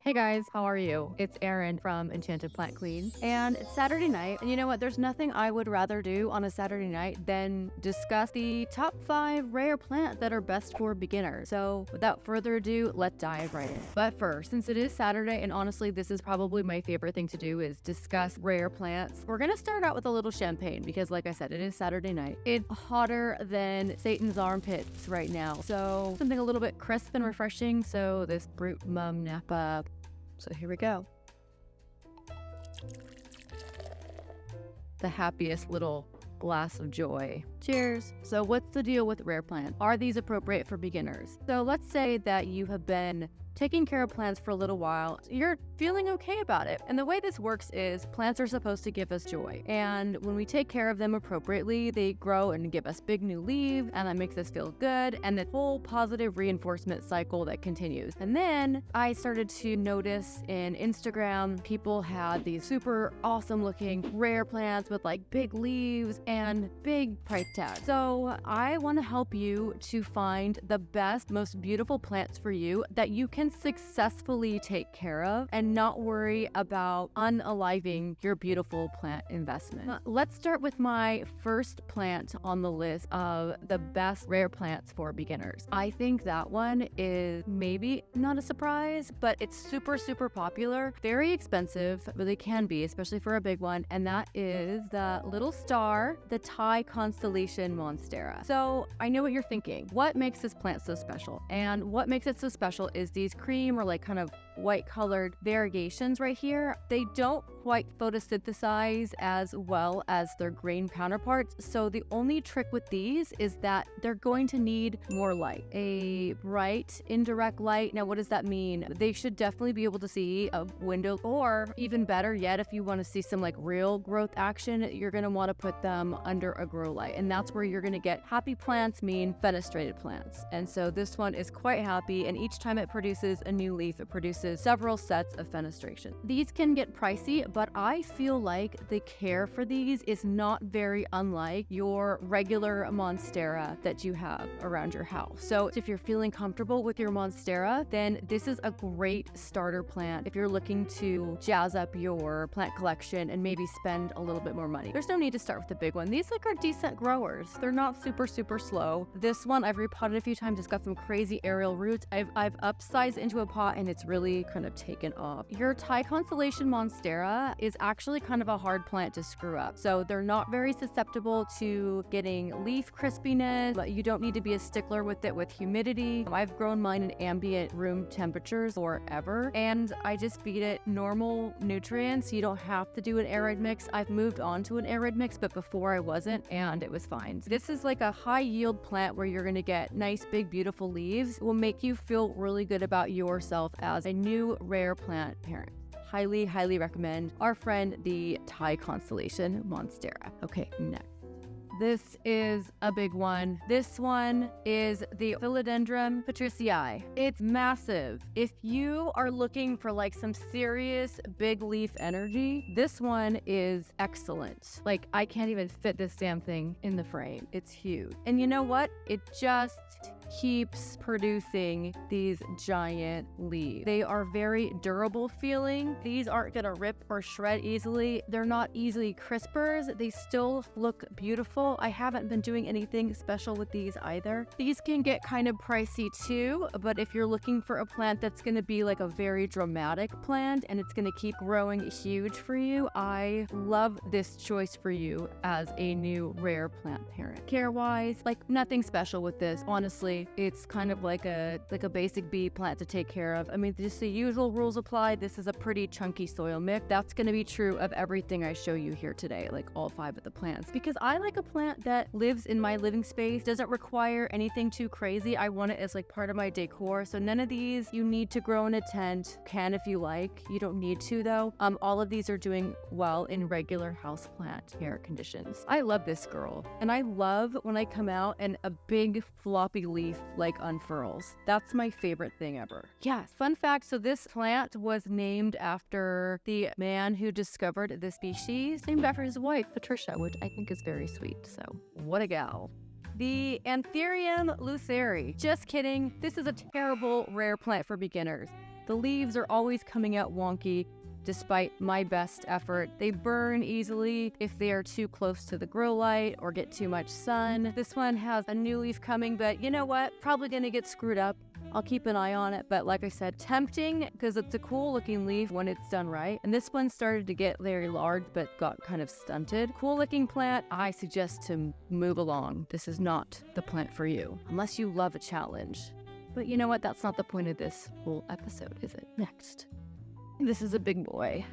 Hey guys, how are you? It's Erin from Enchanted Plant Queen, and it's Saturday night, and you know what? There's nothing I would rather do on a Saturday night than discuss the top 5 rare plants that are best for beginners. So without further ado, let's dive right in. But first, since it is Saturday, and honestly, this is probably my favorite thing to do is discuss rare plants, we're gonna start out with a little champagne because like I said, it is Saturday night. It's hotter than Satan's armpits right now. So something a little bit crisp and refreshing. So this Brute Mum Napa. So here we go. The happiest little glass of joy. Cheers. So what's the deal with rare plants? Are these appropriate for beginners? So let's say that you have been taking care of plants for a little while. You're feeling okay about it. And the way this works is plants are supposed to give us joy. And when we take care of them appropriately, they grow and give us big new leaves, and that makes us feel good. And the whole positive reinforcement cycle that continues. And then I started to notice in Instagram, people had these super awesome looking rare plants with like big leaves and big price tags. So I want to help you to find the best, most beautiful plants for you that you can successfully take care of and not worry about unaliving your beautiful plant investment. Let's start with my first plant on the list of the best rare plants for beginners. I think that one is maybe not a surprise, but it's super, super popular, very expensive, really can be, especially for a big one, and that is the little star, the Thai Constellation Monstera. So I know what you're thinking. What makes this plant so special? And what makes it so special is these cream or like kind of white colored variegations right here. They don't quite photosynthesize as well as their green counterparts. So the only trick with these is that they're going to need more light, a bright indirect light. Now, what does that mean? They should definitely be able to see a window, or even better yet, if you want to see some like real growth action, you're going to want to put them under a grow light. And that's where you're going to get happy plants mean fenestrated plants. And so this one is quite happy. And each time it produces a new leaf, it produces several sets of fenestration. These can get pricey, but I feel like the care for these is not very unlike your regular Monstera that you have around your house. So if you're feeling comfortable with your Monstera, then this is a great starter plant if you're looking to jazz up your plant collection and maybe spend a little bit more money. There's no need to start with the big one. These like are decent growers. They're not super, super slow. This one I've repotted a few times. It's got some crazy aerial roots. I've upsized into a pot and it's really kind of taken off. Your Thai Constellation Monstera is actually kind of a hard plant to screw up. So they're not very susceptible to getting leaf crispiness, but you don't need to be a stickler with it with humidity. I've grown mine in ambient room temperatures forever, and I just feed it normal nutrients. You don't have to do an arid mix. I've moved on to an arid mix, but before I wasn't, and it was fine. This is like a high yield plant where you're going to get nice, big, beautiful leaves. It will make you feel really good about yourself as a new rare plant parent. Highly, highly recommend our friend, the Thai Constellation Monstera. Okay, next. This is a big one. This one is the Philodendron Patriciae. It's massive. If you are looking for like some serious big leaf energy, this one is excellent. Like I can't even fit this damn thing in the frame. It's huge. And you know what? It just keeps producing these giant leaves. They are very durable feeling. These aren't gonna rip or shred easily. They're not easily crispers. They still look beautiful. I haven't been doing anything special with these either. These can get kind of pricey too, but if you're looking for a plant that's gonna be like a very dramatic plant and it's gonna keep growing huge for you, I love this choice for you as a new rare plant parent. Care-wise, like nothing special with this, honestly. It's kind of like a basic bee plant to take care of. I mean, just the usual rules apply. This is a pretty chunky soil mix. That's going to be true of everything I show you here today, like all 5 of the plants, because I like a plant that lives in my living space, doesn't require anything too crazy. I want it as like part of my decor. So none of these you need to grow in a tent. Can if you like. You don't need to though. All of these are doing well in regular houseplant care conditions. I love this girl, and I love when I come out and a big floppy leaf like unfurls. That's my favorite thing ever. Yes, fun fact, so this plant was named after the man who discovered the species, named after his wife, Patricia, which I think is very sweet. So what a gal. The Anthurium Luceri. Just kidding. This is a terrible rare plant for beginners. The leaves are always coming out wonky despite my best effort. They burn easily if they are too close to the grow light or get too much sun. This one has a new leaf coming, but you know what? Probably gonna get screwed up. I'll keep an eye on it, but like I said, tempting because it's a cool looking leaf when it's done right. And this one started to get very large but got kind of stunted. Cool looking plant, I suggest to move along. This is not the plant for you unless you love a challenge. But you know what? That's not the point of this whole episode, is it? Next. This is a big boy.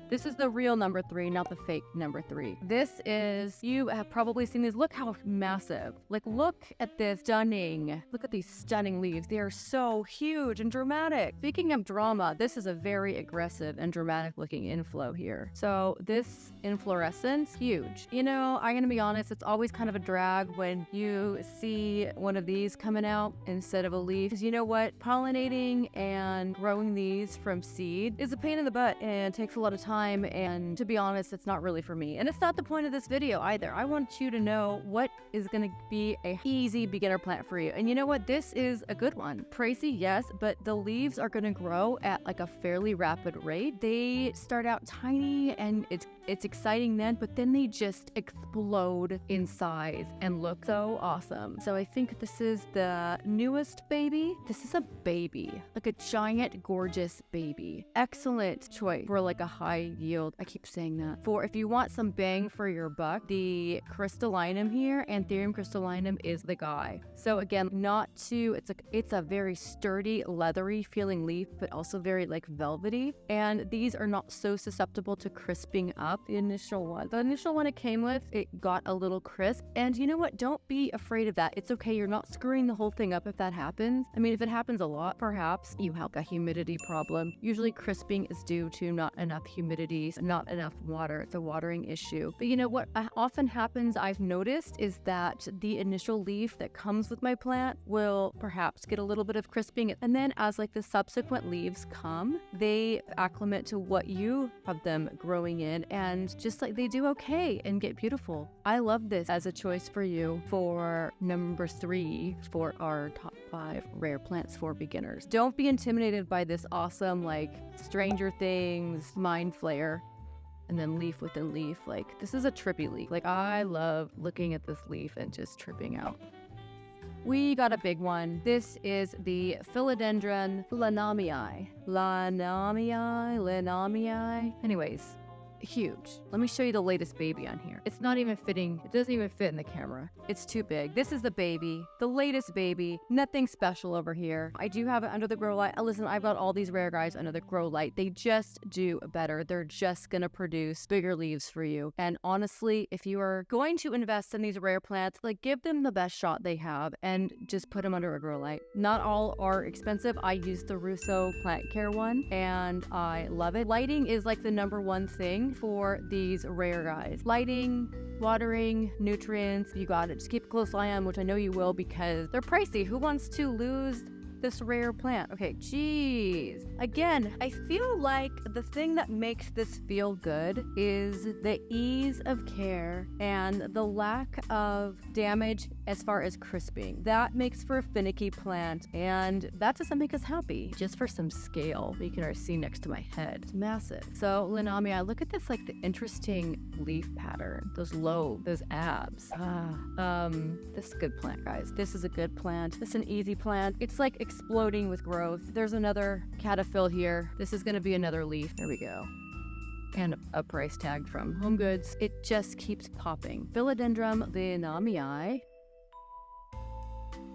This is the real number 3, not the fake number 3. This is, you have probably seen these. Look how massive. Like, look at this stunning. Look at these stunning leaves. They are so huge and dramatic. Speaking of drama, this is a very aggressive and dramatic looking inflow here. So this inflorescence, huge. You know, I'm gonna be honest, it's always kind of a drag when you see one of these coming out instead of a leaf. Because you know what? Pollinating and growing these from seed is a pain in the butt and takes a lot of time. And to be honest, it's not really for me. And it's not the point of this video either. I want you to know what is going to be a easy beginner plant for you. And you know what? This is a good one. Pricey, yes, but the leaves are going to grow at like a fairly rapid rate. They start out tiny and it's exciting then, but then they just explode in size and look so awesome. So I think this is the newest baby. This is a baby, like a giant, gorgeous baby. Excellent choice for like a high yield. I keep saying that. For if you want some bang for your buck, the crystallinum here, Anthurium crystallinum, is the guy. So again, it's a very sturdy, leathery feeling leaf, but also very like velvety. And these are not so susceptible to crisping up. The initial one it came with, it got a little crisp. And you know what? Don't be afraid of that. It's okay. You're not screwing the whole thing up if that happens. I mean, if it happens a lot, perhaps you have a humidity problem. Usually crisping is due to not enough humidity, not enough water. It's a watering issue. But you know what often happens, I've noticed, is that the initial leaf that comes with my plant will perhaps get a little bit of crisping. And then as like the subsequent leaves come, they acclimate to what you have them growing in, and just like they do okay and get beautiful. I love this as a choice for you for number 3 for our top 5 rare plants for beginners. Don't be intimidated by this awesome like Stranger Things mind flare and then leaf within leaf. Like, this is a trippy leaf. Like, I love looking at this leaf and just tripping out. We got a big one. This is the Philodendron Lynamii. Lynamii. Anyways, huge. Let me show you the latest baby on here. It's not even fitting. It doesn't even fit in the camera. It's too big. This is the baby, the latest baby. Nothing special over here. I do have it under the grow light. Listen, I've got all these rare guys under the grow light. They just do better. They're just gonna produce bigger leaves for you. And honestly, if you are going to invest in these rare plants, like, give them the best shot they have and just put them under a grow light. Not all are expensive. I use the Rousseau plant care one and I love it. Lighting is like the number one thing for these rare guys. Lighting, watering, nutrients, you got it. Just keep a close eye on, which I know you will because they're pricey. Who wants to lose this rare plant? Okay, geez. Again, I feel like the thing that makes this feel good is the ease of care and the lack of damage as far as crisping. That makes for a finicky plant, and that doesn't make us happy. Just for some scale, you can already see next to my head. It's massive. So Lynamii, look at this, like the interesting leaf pattern. Those lobes, those abs. This is a good plant, guys. This is a good plant. This is an easy plant. It's like exploding with growth. There's another caterpillar here. This is gonna be another leaf. There we go. And a price tag from Home Goods. It just keeps popping. Philodendron Lynamii.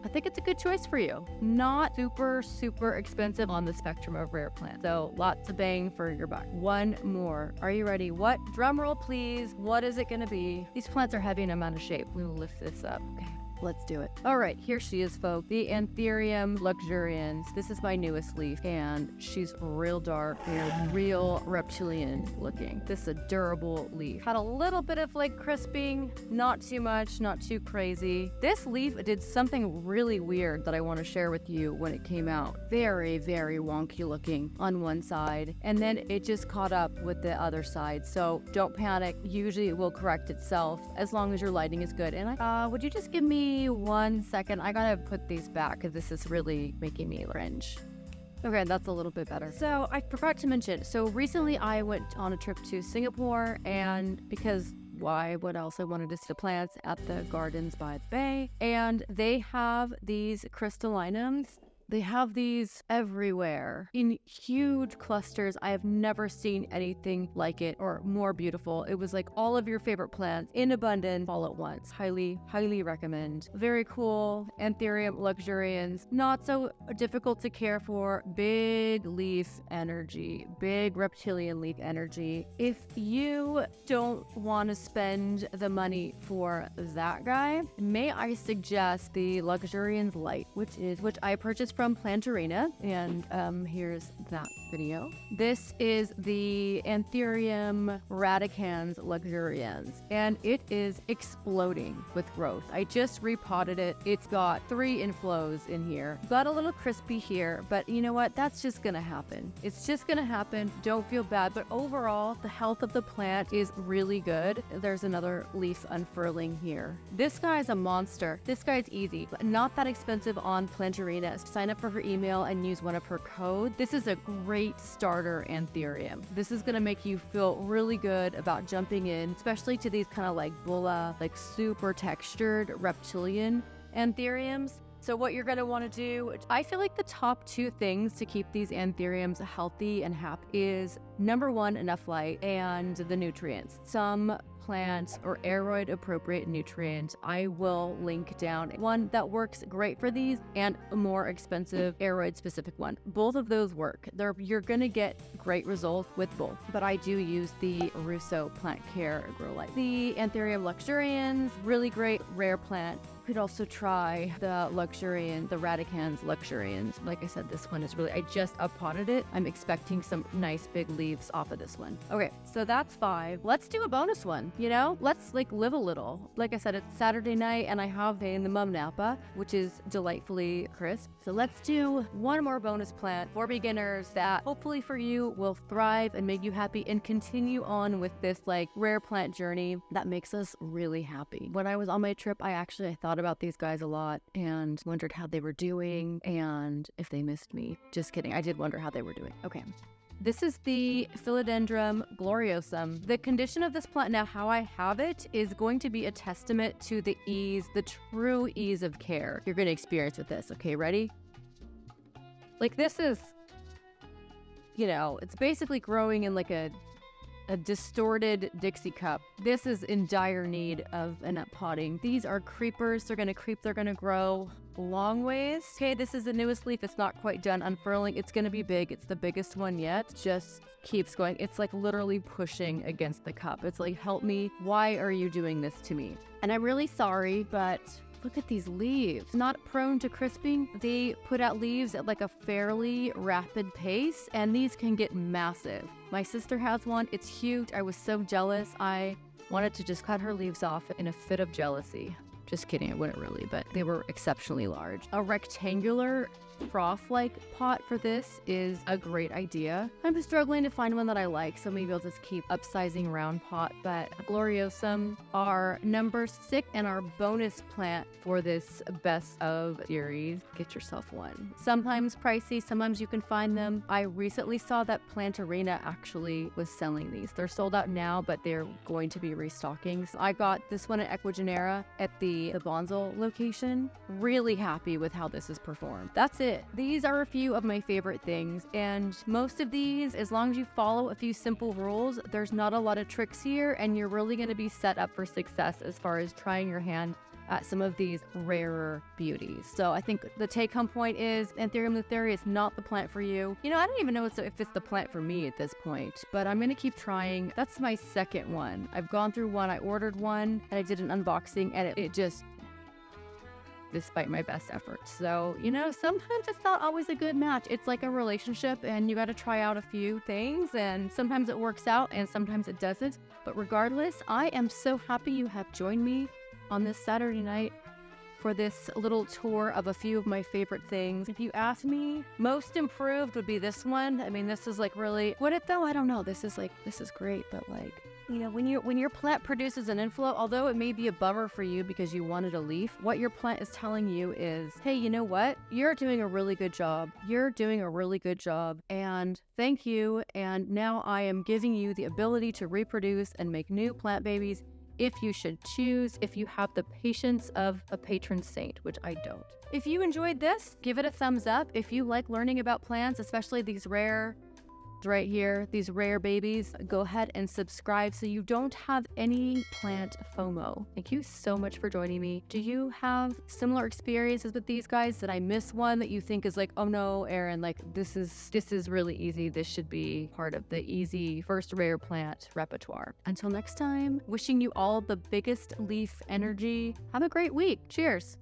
I think it's a good choice for you. Not super expensive on the spectrum of rare plants. So lots of bang for your buck. One more. Are you ready? What? Drum roll, please. What is it gonna be? These plants are heavy and I'm out of shape. We will lift this up. Okay. Let's do it. All right, here she is, folks. The Anthurium Luxurians. This is my newest leaf, and she's real dark and real reptilian looking. This is a durable leaf. Had a little bit of like crisping, not too much, not too crazy. This leaf did something really weird that I want to share with you when it came out. Very wonky looking on one side, and then it just caught up with the other side. So don't panic. Usually it will correct itself as long as your lighting is good. And would you just give me 1 second? I gotta put these back because this is really making me cringe. Okay, that's a little bit better. So I forgot to mention, so recently I went on a trip to Singapore, and because why would else I wanted to see the plants at the gardens by the bay, and they have these crystallinums. They have these everywhere in huge clusters. I have never seen anything like it or more beautiful. It was like all of your favorite plants in abundance all at once. Highly, highly recommend. Very cool. Anthurium luxurians. Not so difficult to care for. Big leaf energy. Big reptilian leaf energy. If you don't want to spend the money for that guy, may I suggest the Luxurians Light, which I purchased from Plantarina, and here's that video. This is the Anthurium Radicans Luxurians, and it is exploding with growth. I just repotted it. It's got 3 inflows in here. Got a little crispy here, but you know what? That's just gonna happen. It's just gonna happen. Don't feel bad, but overall, the health of the plant is really good. There's another leaf unfurling here. This guy's a monster. This guy's easy, but not that expensive on Plantarina. Sign up for her email and use one of her codes. This is a great starter Anthurium. This is gonna make you feel really good about jumping in, especially to these kind of like bulla, like super textured reptilian Anthuriums. So what you're going to want to do, I feel like the top 2 things to keep these Anthuriums healthy and happy is number 1, enough light and the nutrients. Some plant or aeroid appropriate nutrient I will link down. One that works great for these and a more expensive aeroid specific one. Both of those work. You're going to get great results with both, but I do use the Rousseau plant care grow light. The Anthurium luxurians, really great rare plant. You could also try the Radicans luxurians. Like I said, this one is really, I just uppotted it. I'm expecting some nice big leaves off of this one. Okay, so that's 5. Let's do a bonus one, you know? Let's like live a little. Like I said, it's Saturday night and I have in the Mum Napa, which is delightfully crisp. So let's do one more bonus plant for beginners that hopefully for you will thrive and make you happy and continue on with this like rare plant journey that makes us really happy. When I was on my trip, I thought about these guys a lot and wondered how they were doing and if they missed me. Just kidding. I did wonder how they were doing. Okay. This is the Philodendron Gloriosum. The condition of this plant now, how I have it, is going to be a testament to the true ease of care you're going to experience with this. Okay, ready? Like this is, you know, it's basically growing in like a distorted Dixie cup. This is in dire need of an uppotting. These are creepers. They're going to creep. They're going to grow long ways. Okay, this is the newest leaf. It's not quite done unfurling. It's going to be big. It's the biggest one yet. Just keeps going. It's like literally pushing against the cup. It's like, help me. Why are you doing this to me? And I'm really sorry, but look at these leaves. Not prone to crisping. They put out leaves at like a fairly rapid pace, and these can get massive. My sister has one. It's huge. I was so jealous. I wanted to just cut her leaves off in a fit of jealousy. Just kidding, I wouldn't really, but they were exceptionally large. A rectangular trough-like pot for this is a great idea. I'm struggling to find one that I like, so maybe I'll just keep upsizing round pot, but Gloriosum are number 6 and our bonus plant for this best of series. Get yourself one. Sometimes pricey, sometimes you can find them. I recently saw that Plantarina actually was selling these. They're sold out now, but they're going to be restocking. So I got this one at Equagenera at the Bonzel location. Really happy with how this has performed. That's it. These are a few of my favorite things, and most of these, as long as you follow a few simple rules, there's not a lot of tricks here, and you're really going to be set up for success as far as trying your hand at some of these rarer beauties. So I think the take-home point is Anthurium lutheri is not the plant for you. You know, I don't even know if it's the plant for me at this point, but I'm gonna keep trying. That's my second one. I've gone through one, I ordered one, and I did an unboxing, and it just, despite my best efforts. So, you know, sometimes it's not always a good match. It's like a relationship, and you got to try out a few things, and sometimes it works out and sometimes it doesn't. But regardless, I am so happy you have joined me on this Saturday night for this little tour of a few of my favorite things. If you ask me, most improved would be this one. I mean, this is like really, would it though? I don't know. This is great, but like, You know, when your plant produces an inflow, although it may be a bummer for you because you wanted a leaf, what your plant is telling you is, hey, you know what? You're doing a really good job. You're doing a really good job, and thank you. And now I am giving you the ability to reproduce and make new plant babies if you should choose, if you have the patience of a patron saint, which I don't. If you enjoyed this, give it a thumbs up. If you like learning about plants, especially these rare, right here, these rare babies, go ahead and subscribe so you don't have any plant FOMO. Thank you so much for joining me. Do you have similar experiences with these guys? Did I miss one that you think is like, oh no, Erin, like this is really easy. This should be part of the easy first rare plant repertoire. Until next time, wishing you all the biggest leaf energy. Have a great week. Cheers.